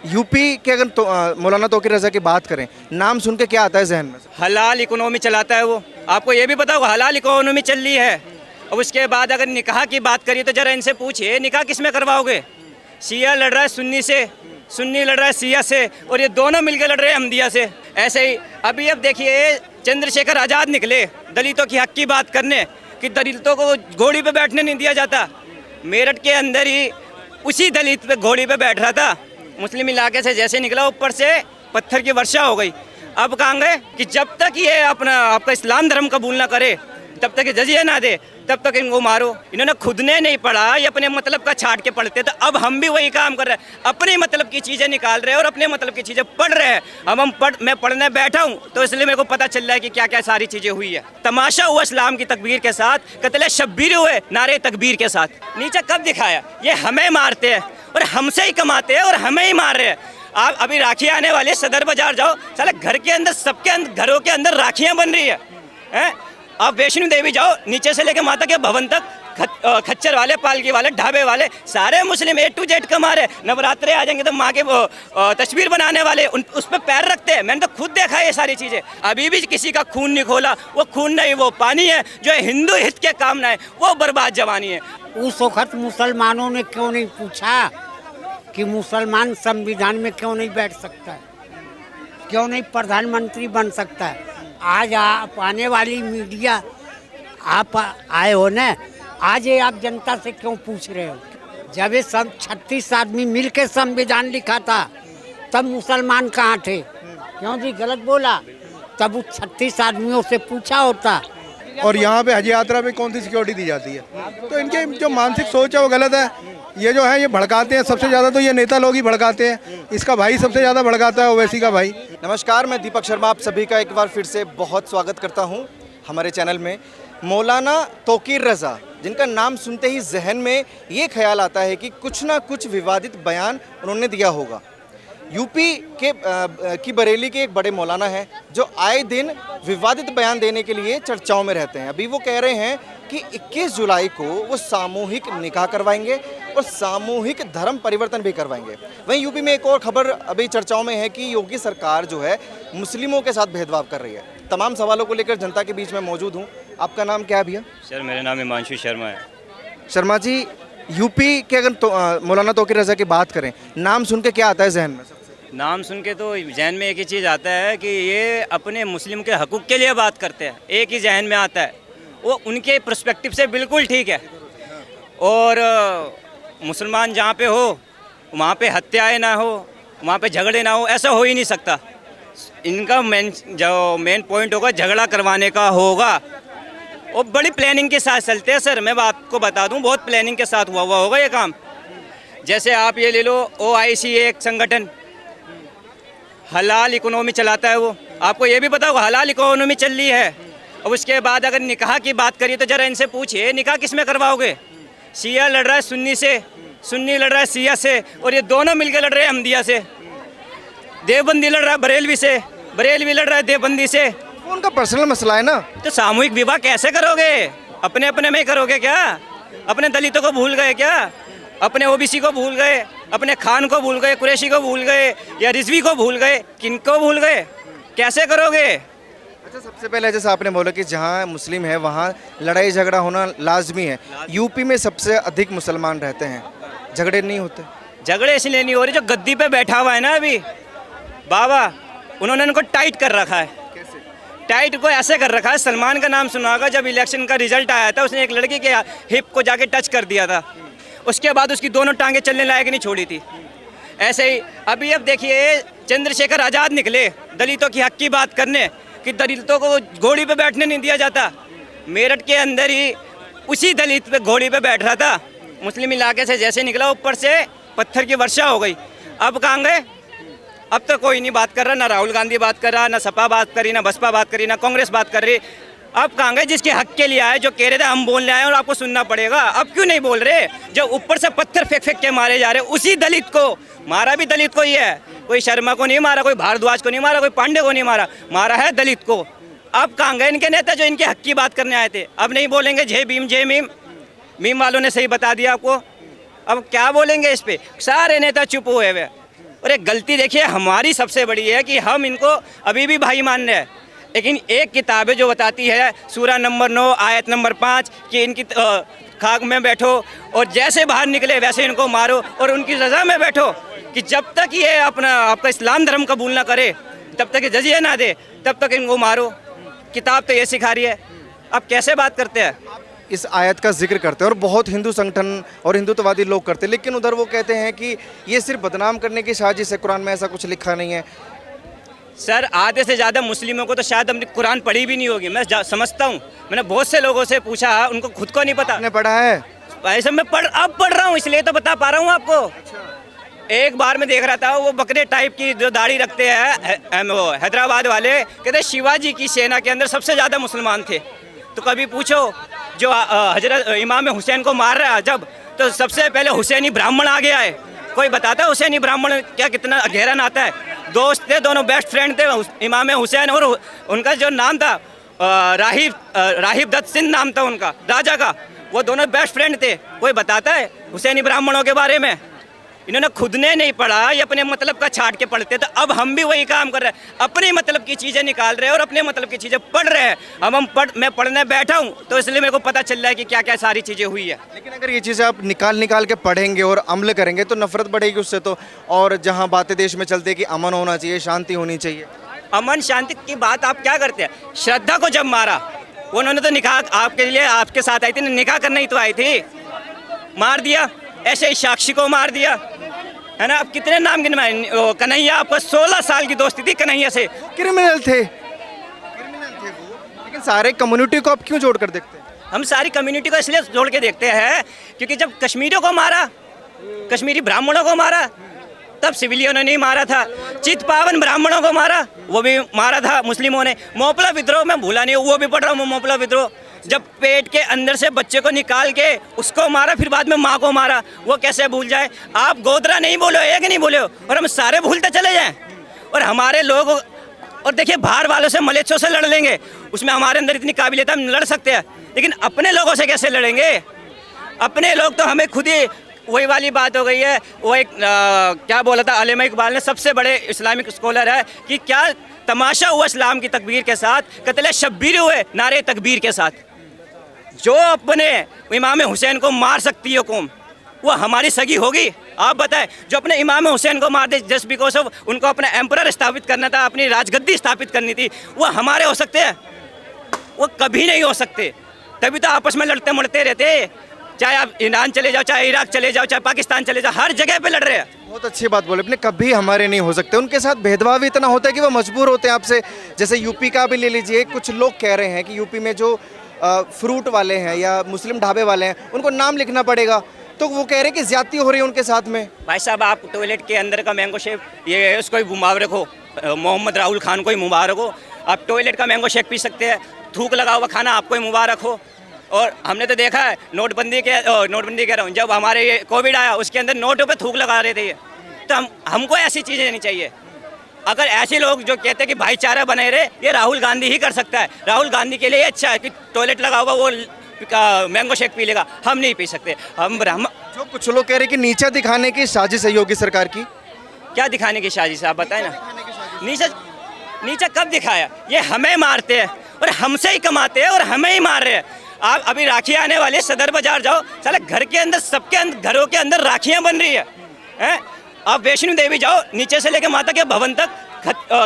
UP के अगर मौलाना तौकीर रज़ा की बात करें, नाम सुन के क्या आता है जहन में? हलाल इकोनॉमी चलाता है वो। आपको ये भी पता होगा हलाल इकोनॉमी चल रही है। और उसके बाद अगर निकाह की बात करिए तो जरा इनसे पूछिए निकाह किस में करवाओगे? शिया लड़ रहा है सुन्नी से, सुन्नी लड़ रहा है शिया से, और ये दोनों मिलकर लड़ रहे हैं अहमदिया से। ऐसे ही अभी अब देखिए चंद्रशेखर आज़ाद निकले दलितों की हक की बात करने कि दलितों को घोड़ी पे बैठने नहीं दिया जाता। मेरठ के अंदर ही उसी दलित पे घोड़ी पे बैठ रहा था, मुस्लिम इलाके से जैसे निकला ऊपर से पत्थर की वर्षा हो गई। अब कहाँ गए कि जब तक ये आपका इस्लाम धर्म कबूल ना करे, तब तक ये जजिया ना दे, तब तक इनको मारो। इन्होंने खुद ने नहीं पढ़ा, ये अपने मतलब का छाट के पढ़ते। तो अब हम भी वही काम कर रहे हैं, अपने मतलब की चीज़ें निकाल रहे हैं और अपने मतलब की चीज़ें पढ़ रहे हैं। अब मैं पढ़ने बैठा हूँ तो इसलिए मेरे को पता चल रहा है कि क्या क्या सारी चीज़ें हुई है। तमाशा हुआ इस्लाम की तकबीर के साथ, कत्ल शब्बीर हुए नारे तकबीर के साथ। नीचे कब दिखाया? ये हमें मारते हैं और हमसे ही कमाते हैं और हमें ही मार रहे हैं। आप अभी राखी आने वाले, सदर बाजार जाओ, साले घर के अंदर सबके घरों के अंदर राखियाँ बन रही है। आप वैष्णो देवी जाओ, नीचे से लेकर माता के भवन तक खच्चर वाले, पालकी वाले, ढाबे वाले, सारे मुस्लिम A to Z कमा रहे। नवरात्रे आ जाएंगे तो माँ के तस्वीर बनाने वाले उस पर पैर रखते हैं। मैंने तो खुद देखा है ये सारी चीज़ें। अभी भी किसी का खून नहीं खोला, वो खून नहीं, वो पानी है जो हिंदू हित के काम ना है, वो बर्बाद जवानी है। उस वक्त मुसलमानों ने क्यों नहीं पूछा कि मुसलमान संविधान में क्यों नहीं बैठ सकता है, क्यों नहीं प्रधानमंत्री बन सकता है? आज आप आने वाली मीडिया आप आए हो ना, आज ये आप जनता से क्यों पूछ रहे हो? जब ये सब 36 आदमी मिल के संविधान लिखा था तब मुसलमान कहाँ थे? क्यों जी गलत बोला? तब उस 36 आदमियों से पूछा होता। और यहाँ पे हज यात्रा में कौन सी सिक्योरिटी दी जाती है? तो इनके जो मानसिक सोच है वो गलत है। ये जो है ये भड़काते हैं, सबसे ज़्यादा तो ये नेता लोग ही भड़काते हैं। इसका भाई सबसे ज़्यादा भड़काता है, ओवैसी का भाई। नमस्कार, मैं दीपक शर्मा आप सभी का एक बार फिर से बहुत स्वागत करता हूं हमारे चैनल में। मौलाना तौकीर रज़ा, जिनका नाम सुनते ही जहन में ये ख्याल आता है कि कुछ ना कुछ विवादित बयान उन्होंने दिया होगा। यूपी की बरेली के एक बड़े मौलाना हैं जो आए दिन विवादित बयान देने के लिए चर्चाओं में रहते हैं। अभी वो कह रहे हैं कि 21 जुलाई को वो सामूहिक निकाह करवाएंगे और सामूहिक धर्म परिवर्तन भी करवाएंगे। वहीं यूपी में एक और खबर अभी चर्चाओं में है कि योगी सरकार जो है मुस्लिमों के साथ भेदभाव कर रही है। तमाम सवालों को लेकर जनता के बीच में मौजूद हूँ। आपका नाम क्या है भैया? सर मेरा नाम हिमांशु शर्मा है। शर्मा जी, यूपी के अगर मौलाना तौकीर रज़ा की बात करें, नाम सुन के क्या आता है जहन में? नाम सुन के तो जहन में एक ही चीज़ आता है कि ये अपने मुस्लिम के हकूक़ के लिए बात करते हैं। एक ही जहन में आता है, वो उनके पर्सपेक्टिव से बिल्कुल ठीक है। और मुसलमान जहाँ पे हो वहाँ पे हत्याएं ना हो, वहाँ पे झगड़े ना हो, ऐसा हो ही नहीं सकता। इनका मेन पॉइंट होगा झगड़ा करवाने का होगा। और बड़ी प्लानिंग के साथ चलते हैं सर। मैं आपको बता दूं, बहुत प्लानिंग के साथ हुआ होगा ये काम। जैसे आप ये ले लो, OIC एक संगठन हलाल इकोनॉमी चलाता है वो। आपको ये भी पता होगा हलाल इकोनॉमी चल रही है। और उसके बाद अगर निकाह की बात करिए तो जरा इनसे पूछिए निकाह किस में करवाओगे? शिया लड़ रहा है सुन्नी से, सुन्नी लड़ रहा है शिया से, और ये दोनों मिलकर लड़ रहे हैं अहमदिया से। देवबंदी लड़ रहा है बरेलवी से, बरेलवी लड़ रहा है देवबंदी से। उनका पर्सनल मसला है ना। तो सामूहिक विवाह कैसे करोगे? अपने अपने में ही करोगे क्या? अपने दलितों को भूल गए क्या? अपने OBC को भूल गए? अपने खान को भूल गए? कुरैशी को भूल गए? या रिजवी को भूल गए? किनको भूल गए? कैसे करोगे? अच्छा, सबसे पहले जैसे आपने बोला कि जहाँ मुस्लिम है वहाँ लड़ाई झगड़ा होना लाजमी है। यूपी में सबसे अधिक मुसलमान रहते हैं, झगड़े नहीं होते? झगड़े इसलिए नहीं हो रहे, जो गद्दी पे बैठा हुआ है ना अभी बाबा, उन्होंने उनको टाइट कर रखा है। टाइट को ऐसे कर रखा है, सलमान का नाम सुना होगा, जब इलेक्शन का रिजल्ट आया था उसने एक लड़की के हिप को जाके टच कर दिया था, उसके बाद उसकी दोनों टांगें चलने लायक नहीं छोड़ी थी। ऐसे ही अभी अब देखिए चंद्रशेखर आज़ाद निकले दलितों की हक की बात करने कि दलितों को घोड़ी पे बैठने नहीं दिया जाता। मेरठ के अंदर ही उसी दलित पे घोड़ी पे बैठ रहा था, मुस्लिम इलाके से जैसे निकला ऊपर से पत्थर की वर्षा हो गई। अब कहाँ गए? अब तो कोई नहीं बात कर रहा, ना राहुल गांधी बात कर रहा, ना सपा बात करी, ना बसपा बात करी, ना कांग्रेस बात कर रही। अब कहाँ गए जिसके हक के लिए आए, जो कह रहे थे हम बोलने आए और आपको सुनना पड़ेगा? अब क्यों नहीं बोल रहे? जब ऊपर से पत्थर फेंक फेंक के मारे जा रहे, उसी दलित को मारा भी दलित को ही है। कोई शर्मा को नहीं मारा, कोई भारद्वाज को नहीं मारा, कोई पांडे को नहीं मारा, मारा है दलित को। अब कहाँ गए इनके नेता जो इनके हक की बात करने आए थे? अब नहीं बोलेंगे जय भीम जय मीम? मीम वालों ने सही बता दिया आपको। अब क्या बोलेंगे इस पे? सारे नेता चुप हुए हुए। और एक गलती देखिए हमारी सबसे बड़ी है कि हम इनको अभी भी भाई मान रहे हैं, लेकिन एक किताब है जो बताती है सूरा नंबर 9 आयत नंबर 5 कि इनकी खाक में बैठो और जैसे बाहर निकले वैसे इनको मारो और उनकी रज़ा में बैठो, कि जब तक ये अपना आपका इस्लाम धर्म कबूल ना करे, तब तक ये जजिया ना दे, तब तक इनको मारो। किताब तो ये सिखा रही है, आप कैसे बात करते हैं? इस आयत का जिक्र करते हैं और बहुत हिंदू संगठन और हिंदुत्ववादी लोग करते हैं, लेकिन उधर वो कहते हैं कि ये सिर्फ बदनाम करने की साजिश है, कुरान में ऐसा कुछ लिखा नहीं है। सर आधे से ज़्यादा मुस्लिमों को तो शायद अपनी कुरान पढ़ी भी नहीं होगी, मैं समझता हूँ। मैंने बहुत से लोगों से पूछा, उनको खुद को नहीं पता। आपने पढ़ा है? ऐसे मैं अब पढ़ रहा हूँ, इसलिए तो बता पा रहा हूँ आपको। एक बार मैं देख रहा था, वो बकरे टाइप की जो दाढ़ी रखते हैं वो हैदराबाद वाले, कहते शिवाजी की सेना के अंदर सबसे ज़्यादा मुसलमान थे। तो कभी पूछो जो हजरत इमाम हुसैन को मार रहा है जब, तो सबसे पहले हुसैनी ब्राह्मण आ गया है। कोई बताता है हुसैनी ब्राह्मण क्या कितना गहरा नाता है? दोस्त थे, दोनों बेस्ट फ्रेंड थे, इमाम हुसैन और उनका जो नाम था राहिब दत्त सिंह नाम था उनका राजा का, वो दोनों बेस्ट फ्रेंड थे। कोई बताता है हुसैनी ब्राह्मणों के बारे में? इन्होंने खुद ने नहीं पढ़ा, ये अपने मतलब का छाट के पढ़ते। तो अब हम भी वही काम कर रहे हैं, अपने मतलब की चीज़ें निकाल रहे हैं और अपने मतलब की चीज़ें पढ़ रहे हैं। अब मैं पढ़ने बैठा हूँ तो इसलिए मेरे को पता चल रहा है कि क्या क्या सारी चीज़ें हुई है। लेकिन अगर ये चीज़ें आप निकाल के पढ़ेंगे और अमल करेंगे तो नफरत बढ़ेगी उससे तो। और जहाँ बातें देश में चलती है कि अमन होना चाहिए, शांति होनी चाहिए, अमन शांति की बात आप क्या करते हैं? श्रद्धा को जब मारा, उन्होंने तो निकाह आपके लिए आपके साथ आई थी, निकाह करने ही तो आई थी, मार दिया। ऐसे ही साक्षी को मार दिया, है ना। अब कितने नाम गिनवाए? कन्हैया, आपको 16 साल की दोस्ती थी कन्हैया से। क्रिमिनल थे वो, लेकिन सारे कम्युनिटी को आप क्यों जोड़ कर देखते हैं? हम सारी कम्युनिटी को इसलिए जोड़ के देखते हैं क्योंकि जब कश्मीरियों को मारा, कश्मीरी ब्राह्मणों को मारा, तब सिविलियनों ने मारा था। चित पावन ब्राह्मणों को मारा, वो भी मारा था मुस्लिमों ने। मोपला विद्रोह मैं भूला नहीं, वो भी पढ़ रहा हूँ मोपला विद्रोह, जब पेट के अंदर से बच्चे को निकाल के उसको मारा, फिर बाद में माँ को मारा, वो कैसे भूल जाए? आप गोदरा नहीं बोले, एक नहीं बोले और हम सारे भूलते चले जाएं। और हमारे लोग, और देखिए बाहर वालों से मलेच्छों से लड़ लेंगे, उसमें हमारे अंदर इतनी काबिलियत हम लड़ सकते हैं, लेकिन अपने लोगों से कैसे लड़ेंगे? अपने लोग तो हमें खुद ही, वही वाली बात हो गई है। वो एक क्या बोला था अल्लामा इकबाल ने, सबसे बड़े इस्लामिक स्कॉलर है, कि क्या तमाशा हुआ इस्लाम की तकबीर के साथ, कत्ल शब्बीर हुए नारे तकबीर के साथ। जो अपने इमाम हुसैन को मार सकती है कौम, वो हमारी सगी होगी? आप बताएं। जो अपने इमाम हुसैन को मार दे जस्ट बिकॉज ऑफ उनको अपना एम्परर स्थापित करना था, अपनी राजगद्दी स्थापित करनी थी, वो हमारे हो सकते हैं? वो कभी नहीं हो सकते। तभी तो आपस में लड़ते मरते रहते, चाहे आप ईरान चले जाओ, चाहे इराक चले जाओ, चाहे पाकिस्तान चले जाओ, हर जगह पे लड़ रहे हैं। बहुत अच्छी बात बोले अपने, कभी हमारे नहीं हो सकते। उनके साथ भेदभाव इतना होता है कि वो मजबूर होते हैं आपसे। जैसे यूपी का भी ले लीजिए, कुछ लोग कह रहे हैं कि यूपी में जो फ्रूट वाले हैं या मुस्लिम ढाबे वाले हैं, उनको नाम लिखना पड़ेगा, तो वो कह रहे हैं कि ज्यादती हो रही है उनके साथ में। भाई साहब, आप टॉयलेट के अंदर का मैंगो शेक, ये उसको ही मुबारक हो, मोहम्मद राहुल खान को ही मुबारक हो। आप टॉयलेट का मैंगो शेक पी सकते हैं, थूक लगा हुआ खाना आपको ही मुबारक हो। और हमने तो देखा है नोटबंदी कह रहा हूँ, जब हमारे ये कोविड आया उसके अंदर नोटों पे थूक लगा रहे थे ये। तो हमको ऐसी चीज़ें नहीं चाहिए। अगर ऐसे लोग जो कहते हैं कि भाईचारा बने रहे, ये राहुल गांधी ही कर सकता है। राहुल गांधी के लिए अच्छा है कि टॉयलेट लगा हुआ वो मैंगो शेक पी लेगा, हम नहीं पी सकते। हम ब्राह्मण, जो कुछ लोग कह रहे हैं कि नीचा दिखाने की साजिश है योगी सरकार की। क्या दिखाने की साजिश है आप बताएं ना। नीचा कब दिखाया? ये हमें मारते हैं और हमसे ही कमाते हैं और हमें ही मार रहे हैं। आप अभी राखी आने वाले, सदर बाजार जाओ, साला घर के अंदर, सबके अंदर, घरों के अंदर राखियां बन रही है। आप वैष्णो देवी जाओ, नीचे से लेकर माता के भवन तक,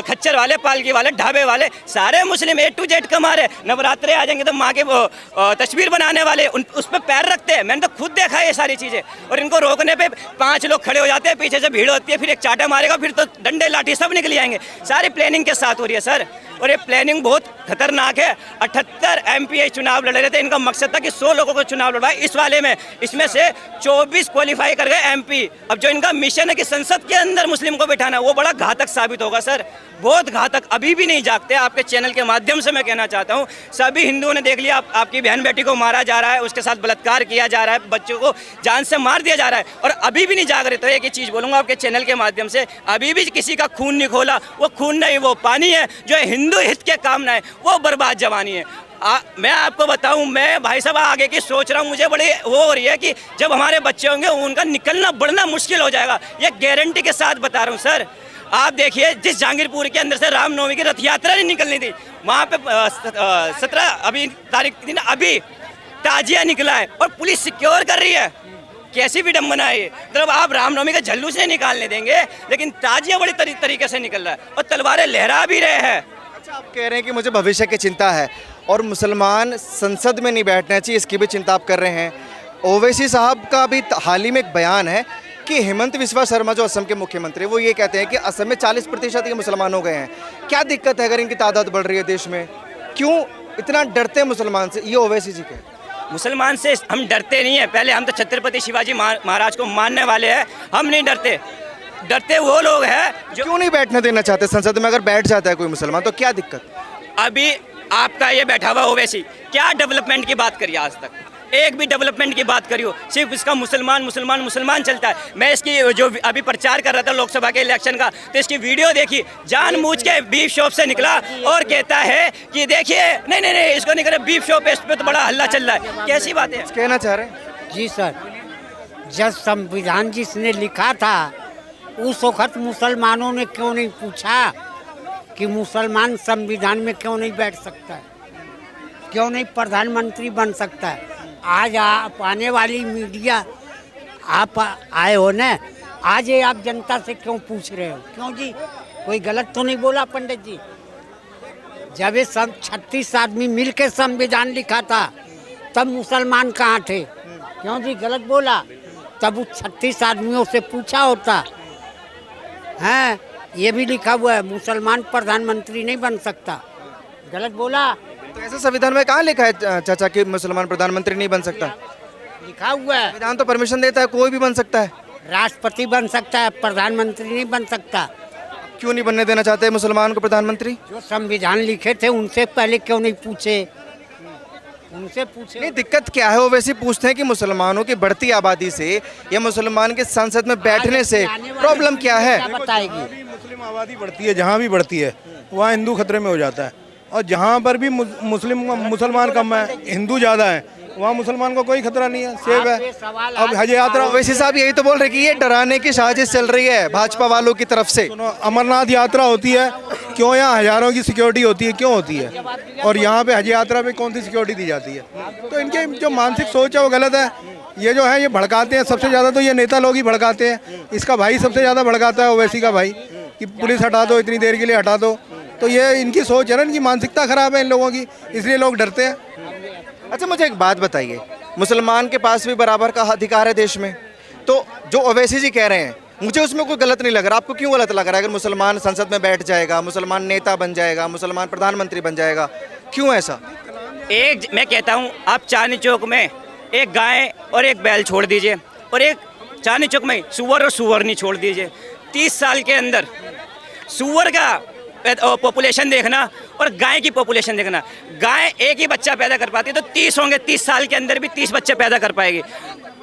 खच्चर वाले, पालकी वाले, ढाबे वाले, सारे मुस्लिम A to Z कमा रहे। नवरात्रे आ जाएंगे तो माँ के तस्वीर बनाने वाले उस पर पैर रखते हैं। मैंने तो खुद देखा है ये सारी चीज़ें। और इनको रोकने पे 5 लोग खड़े हो जाते हैं, पीछे से भीड़ होती है, फिर एक चाटा मारेगा, फिर तो डंडे लाठी सब निकल जाएंगे। सारी प्लानिंग के साथ हो रही है सर, और ये प्लानिंग बहुत खतरनाक है। 78 MP चुनाव लड़ रहे थे, इनका मकसद था कि 100 लोगों को चुनाव लड़वाए। इस वाले में इसमें से 24 क्वालिफाई कर गए MP। अब जो इनका मिशन है कि संसद के अंदर मुस्लिम को बिठाना, वो बड़ा घातक साबित होगा सर, बहुत घातक। अभी भी नहीं जागते। आपके चैनल के माध्यम से मैं कहना चाहता हूँ, सभी हिंदुओं ने देख लिया, आपकी बहन बेटी को मारा जा रहा है, उसके साथ बलात्कार किया जा रहा है, बच्चों को जान से मार दिया जा रहा है, और अभी भी नहीं जाग रहे। तो एक ही चीज़ बोलूँगा आपके चैनल के माध्यम से, अभी भी किसी का खून नहीं खोला। वो खून नहीं, वो पानी है जो हिंदू हिंदू हित के काम ना है वो बर्बाद जवानी है। मैं आपको बताऊं, मैं भाई साहब आगे की सोच रहा हूं, मुझे बड़ी वो हो रही है कि जब हमारे बच्चे होंगे उनका निकलना बढ़ना मुश्किल हो जाएगा। ये गारंटी के साथ बता रहा हूं सर। आप देखिए, जिस जहांगीरपुर के अंदर से रामनवमी की रथ यात्रा नहीं निकलनी थी, वहाँ पे 17 अभी तारीख दिन अभी ताजिया निकला है और पुलिस सिक्योर कर रही है। कैसी विडम्बना है ये। मतलब आप रामनवमी का जुलूस नहीं निकालने देंगे, लेकिन ताजिया बड़ी तरीके से निकल रहा है और तलवारें लहरा भी रहे हैं। अच्छा, आप कह रहे हैं कि मुझे भविष्य की चिंता है और मुसलमान संसद में नहीं बैठना चाहिए, इसकी भी चिंता आप कर रहे हैं। ओवैसी साहब का भी हाल ही में एक बयान है कि हेमंत बिस्वा शर्मा जो असम के मुख्यमंत्री, वो ये कहते हैं कि असम में 40% ये मुसलमान हो गए हैं। क्या दिक्कत है अगर इनकी तादाद बढ़ रही है देश में? क्यों इतना डरते हैं मुसलमान से? ये ओवैसी जी कहते हैं। मुसलमान से हम डरते नहीं है। पहले हम तो छत्रपति शिवाजी महाराज को मानने वाले हैं, हम नहीं डरते। डरते वो लोग हैं जो क्यों नहीं बैठने देना चाहते संसद में? अगर बैठ जाता है कोई मुसलमान तो क्या दिक्कत? अभी आपका ये बैठा हुआ ओवैसी क्या डेवलपमेंट की बात करी आज तक? एक भी डेवलपमेंट की बात करियो, सिर्फ इसका मुसलमान मुसलमान मुसलमान चलता है। मैं इसकी जो अभी प्रचार कर रहा था लोकसभा के इलेक्शन का, तो इसकी वीडियो देखी, जानबूझ के बीफ शॉप से निकला और कहता है कि देखिए नहीं इसको नहीं करे, बीफ शॉप है, इस पर तो बड़ा हल्ला चल रहा है। कैसी बात है? कहना चाह रहे हैं जी सर, जब संविधान जिसने लिखा था उस वक्त मुसलमानों ने क्यों नहीं पूछा कि मुसलमान संविधान में क्यों नहीं बैठ सकता है, क्यों नहीं प्रधानमंत्री बन सकता है? आज आप आने वाली मीडिया आप आए हो ना, आज ये आप जनता से क्यों पूछ रहे हो? क्यों जी, कोई गलत तो नहीं बोला पंडित जी? जब ये सब 36 आदमी मिल के संविधान लिखा था तब मुसलमान कहाँ थे? क्यों जी, गलत बोला? तब उस 36 आदमियों से पूछा होता। हैं, ये भी लिखा हुआ है मुसलमान प्रधानमंत्री नहीं बन सकता। गलत बोला? तो ऐसा संविधान में कहाँ लिखा है चाचा कि मुसलमान प्रधानमंत्री नहीं बन सकता? लिखा हुआ है। संविधान तो परमिशन देता है, कोई भी बन सकता है। राष्ट्रपति बन सकता है, प्रधानमंत्री नहीं बन सकता। क्यों नहीं बनने देना चाहते मुसलमान को प्रधानमंत्री? जो संविधान लिखे थे उनसे पहले क्यों नहीं पूछे? उनसे पूछे। नहीं, दिक्कत क्या है? वो वैसे पूछते हैं कि मुसलमानों की बढ़ती आबादी से या मुसलमान के संसद में बैठने से प्रॉब्लम क्या है? बताएगी। मुस्लिम आबादी बढ़ती है, जहाँ भी बढ़ती है वहाँ हिंदू खतरे में हो जाता है, और जहाँ पर भी मुसलमान कम है, हिंदू ज़्यादा है, वहाँ मुसलमान को कोई खतरा नहीं है, सेफ है। अब हज यात्रा, ओवैसी साहब यही तो बोल रहे कि ये डराने की साजिश चल रही है भाजपा वालों की तरफ से। सुनो, अमरनाथ यात्रा होती है, क्यों यहाँ हजारों की सिक्योरिटी होती है? क्यों होती है? और यहाँ पे हज यात्रा में कौन सी सिक्योरिटी दी जाती है? तो इनके जो मानसिक सोच है वो गलत है। ये जो है ये भड़काते हैं, सबसे ज़्यादा तो ये नेता लोग ही भड़काते हैं। इसका भाई सबसे ज़्यादा भड़काता है, ओवैसी का भाई, कि पुलिस हटा दो, इतनी देर के लिए हटा दो। तो ये इनकी सोच है ना, इनकी मानसिकता खराब है इन लोगों की, इसलिए लोग डरते हैं। अच्छा, मुझे एक बात बताइए, मुसलमान के पास भी बराबर का अधिकार है देश में, तो जो ओवैसी जी कह रहे हैं मुझे उसमें कोई गलत नहीं लग रहा। आपको क्यों गलत लग रहा है? अगर मुसलमान संसद में बैठ जाएगा, मुसलमान नेता बन जाएगा, मुसलमान प्रधानमंत्री बन जाएगा, क्यों ऐसा? एक मैं कहता हूँ, आप चांदनी चौक में एक गाय और एक बैल छोड़ दीजिए, और एक चांदनी चौक में सुअर और सुअरनी छोड़ दीजिए। 30 साल के अंदर सुअर का पॉपुलेशन देखना और गाय की पॉपुलेशन देखना। गाय एक ही बच्चा पैदा कर पाती है, तो 30 होंगे, 30 साल के अंदर भी 30 बच्चे पैदा कर पाएगी।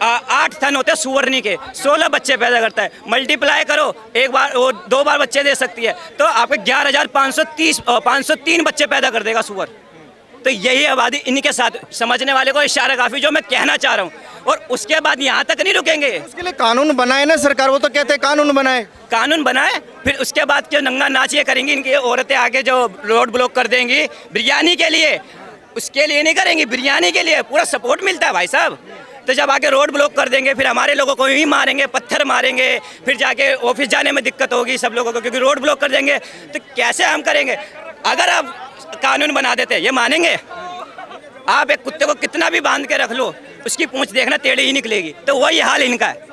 8 थन होते हैं सुअरनी के, 16 बच्चे पैदा करता है। मल्टीप्लाई करो, एक बार वो 2 बार बच्चे दे सकती है, तो आपके 11,503 बच्चे पैदा कर देगा सुअर। तो यही आबादी इनके साथ, समझने वाले को इशारा काफ़ी जो मैं कहना चाह रहा हूँ। और उसके बाद यहाँ तक नहीं रुकेंगे, उसके लिए कानून बनाए ना सरकार, वो तो कहते हैं कानून बनाए। कानून बनाए, फिर उसके बाद जो नंगा नाच ये करेंगी इनकी औरतें आगे, जो रोड ब्लॉक कर देंगी बिरयानी के लिए, उसके लिए नहीं करेंगी, बिरयानी के लिए पूरा सपोर्ट मिलता है भाई साहब। तो जब आगे रोड ब्लॉक कर देंगे, फिर हमारे लोगों को ही मारेंगे, पत्थर मारेंगे, फिर जाके ऑफिस जाने में दिक्कत होगी सब लोगों को, क्योंकि रोड ब्लॉक कर देंगे। तो कैसे हम करेंगे? अगर आप कानून बना देते ये मानेंगे? आप एक कुत्ते को कितना भी बांध के रख लो, उसकी पूंछ देखना टेढ़ी ही निकलेगी। तो वही हाल इनका है।